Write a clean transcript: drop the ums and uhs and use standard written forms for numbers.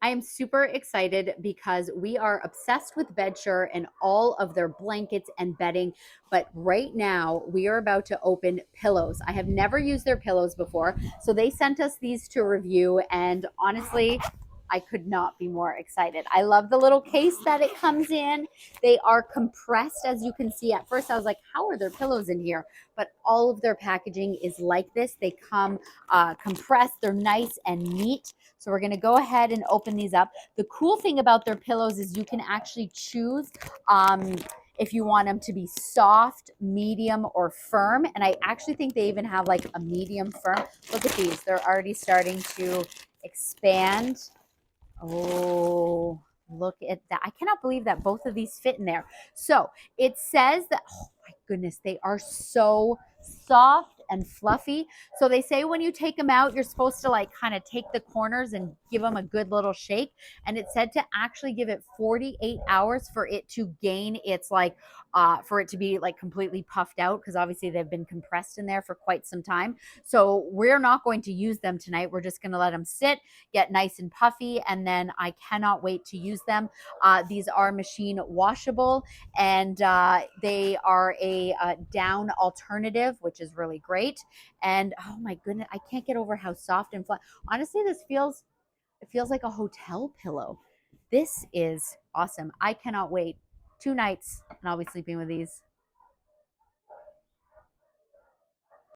I am super excited because we are obsessed with BEDSURE and all of their blankets and bedding. But right now, we are about to open pillows. I have never used their pillows before. So they sent us these to review. And honestly, I could not be more excited. I love the little case that it comes in. They are compressed, as you can see. At first, I was like, how are there pillows in here? But all of their packaging is like this. They come compressed, they're nice and neat. So we're gonna go ahead and open these up. The cool thing about their pillows is you can actually choose if you want them to be soft, medium, or firm. And I actually think they even have like a medium firm. Look at these, they're already starting to expand. Oh, look at that. I cannot believe that both of these fit in there. So it says that, oh my goodness, they are so soft and fluffy. So they say when you take them out, you're supposed to like kind of take the corners and give them a good little shake. And it said to actually give it 48 hours for it to gain its like, for it to be like completely puffed out, because obviously they've been compressed in there for quite some time. So we're not going to use them tonight. We're just going to let them sit, get nice and puffy, and then I cannot wait to use them. These are machine washable, and they are a down alternative, which is really great. And oh my goodness, I can't get over how soft and flat. Honestly, it feels like a hotel pillow. This is awesome. I cannot wait. 2 nights, and I'll be sleeping with these.